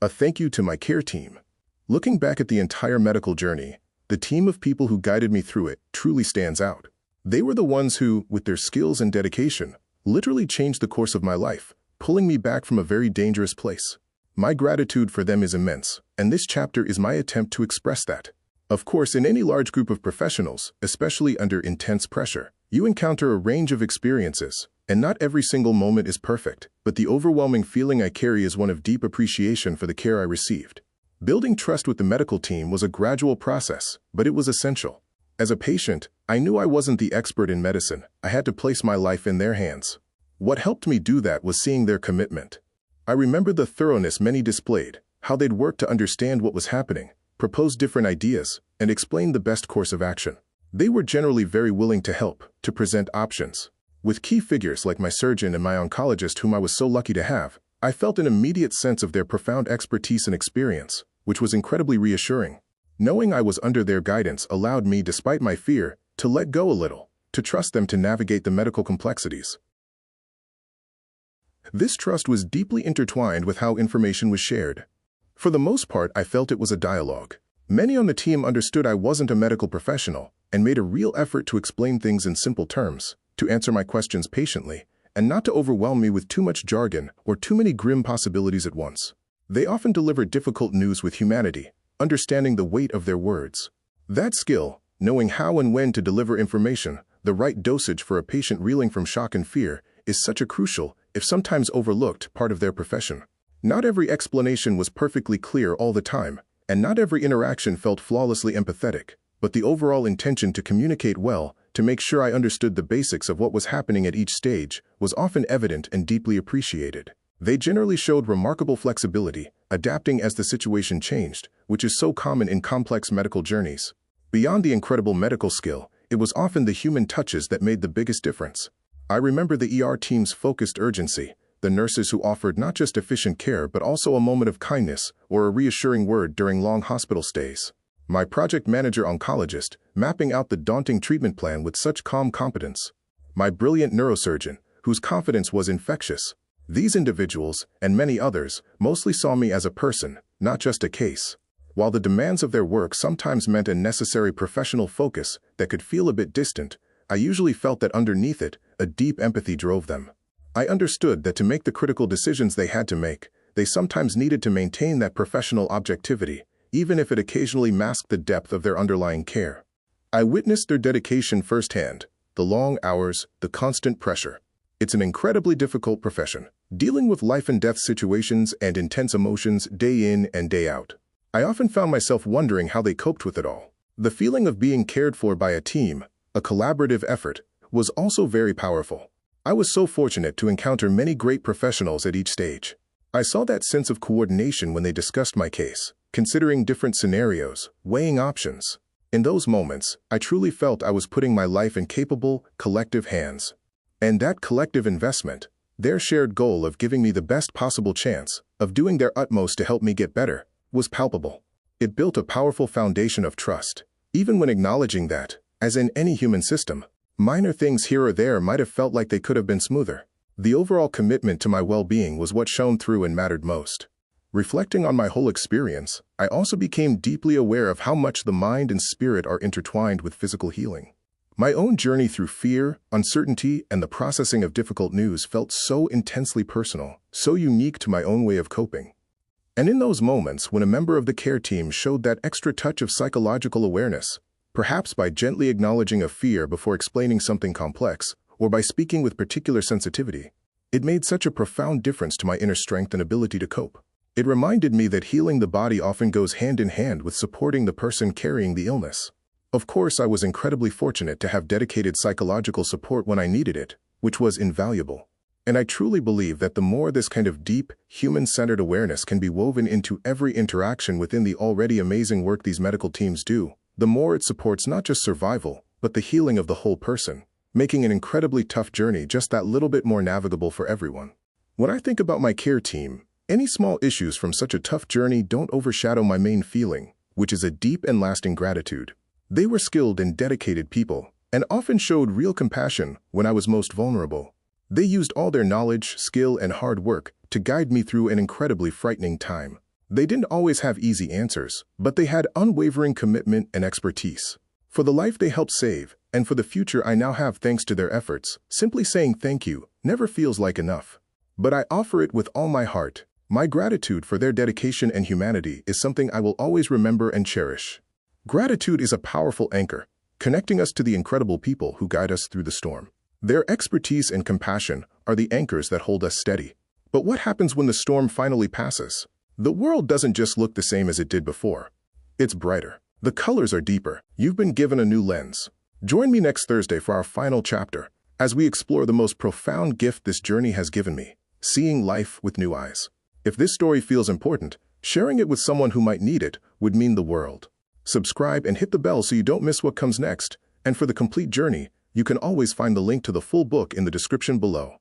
A thank you to my care team. Looking back at the entire medical journey, the team of people who guided me through it truly stands out. They were the ones who, with their skills and dedication, literally changed the course of my life, pulling me back from a very dangerous place. My gratitude for them is immense, and this chapter is my attempt to express that. Of course, in any large group of professionals, especially under intense pressure, you encounter a range of experiences, and not every single moment is perfect, but the overwhelming feeling I carry is one of deep appreciation for the care I received. Building trust with the medical team was a gradual process, but it was essential. As a patient, I knew I wasn't the expert in medicine. I had to place my life in their hands. What helped me do that was seeing their commitment. I remember the thoroughness many displayed, how they'd work to understand what was happening, propose different ideas, and explain the best course of action. They were generally very willing to help, to present options. With key figures like my surgeon and my oncologist, whom I was so lucky to have, I felt an immediate sense of their profound expertise and experience, which was incredibly reassuring. Knowing I was under their guidance allowed me, despite my fear, to let go a little, to trust them to navigate the medical complexities. This trust was deeply intertwined with how information was shared. For the most part, I felt it was a dialogue. Many on the team understood I wasn't a medical professional and made a real effort to explain things in simple terms, to answer my questions patiently, and not to overwhelm me with too much jargon or too many grim possibilities at once. They often delivered difficult news with humanity, understanding the weight of their words. That skill, knowing how and when to deliver information, the right dosage for a patient reeling from shock and fear, is such a crucial, if sometimes overlooked, part of their profession. Not every explanation was perfectly clear all the time, and not every interaction felt flawlessly empathetic, but the overall intention to communicate well, to make sure I understood the basics of what was happening at each stage, was often evident and deeply appreciated. They generally showed remarkable flexibility, adapting as the situation changed, which is so common in complex medical journeys. Beyond the incredible medical skill, it was often the human touches that made the biggest difference. I remember the ER team's focused urgency, the nurses who offered not just efficient care but also a moment of kindness or a reassuring word during long hospital stays. My project manager oncologist, mapping out the daunting treatment plan with such calm competence. My brilliant neurosurgeon, whose confidence was infectious. These individuals, and many others, mostly saw me as a person, not just a case. While the demands of their work sometimes meant a necessary professional focus that could feel a bit distant, I usually felt that underneath it, a deep empathy drove them. I understood that to make the critical decisions they had to make, they sometimes needed to maintain that professional objectivity, even if it occasionally masked the depth of their underlying care. I witnessed their dedication firsthand, the long hours, the constant pressure. It's an incredibly difficult profession, dealing with life-and-death situations and intense emotions day in and day out. I often found myself wondering how they coped with it all. The feeling of being cared for by a team, a collaborative effort, was also very powerful. I was so fortunate to encounter many great professionals at each stage. I saw that sense of coordination when they discussed my case, considering different scenarios, weighing options. In those moments, I truly felt I was putting my life in capable, collective hands. And that collective investment, their shared goal of giving me the best possible chance, of doing their utmost to help me get better, was palpable. It built a powerful foundation of trust, even when acknowledging that, as in any human system, minor things here or there might have felt like they could have been smoother. The overall commitment to my well-being was what shone through and mattered most. Reflecting on my whole experience, I also became deeply aware of how much the mind and spirit are intertwined with physical healing. My own journey through fear, uncertainty, and the processing of difficult news felt so intensely personal, so unique to my own way of coping. And in those moments when a member of the care team showed that extra touch of psychological awareness, perhaps by gently acknowledging a fear before explaining something complex, or by speaking with particular sensitivity, it made such a profound difference to my inner strength and ability to cope. It reminded me that healing the body often goes hand in hand with supporting the person carrying the illness. Of course, I was incredibly fortunate to have dedicated psychological support when I needed it, which was invaluable. And I truly believe that the more this kind of deep, human-centered awareness can be woven into every interaction within the already amazing work these medical teams do, the more it supports not just survival, but the healing of the whole person, making an incredibly tough journey just that little bit more navigable for everyone. When I think about my care team, any small issues from such a tough journey don't overshadow my main feeling, which is a deep and lasting gratitude. They were skilled and dedicated people, and often showed real compassion when I was most vulnerable. They used all their knowledge, skill, and hard work to guide me through an incredibly frightening time. They didn't always have easy answers, but they had unwavering commitment and expertise. For the life they helped save, and for the future I now have thanks to their efforts, simply saying thank you never feels like enough. But I offer it with all my heart. My gratitude for their dedication and humanity is something I will always remember and cherish. Gratitude is a powerful anchor, connecting us to the incredible people who guide us through the storm. Their expertise and compassion are the anchors that hold us steady. But what happens when the storm finally passes? The world doesn't just look the same as it did before. It's brighter. The colors are deeper. You've been given a new lens. Join me next Thursday for our final chapter, as we explore the most profound gift this journey has given me, seeing life with new eyes. If this story feels important, sharing it with someone who might need it would mean the world. Subscribe and hit the bell so you don't miss what comes next, and for the complete journey, you can always find the link to the full book in the description below.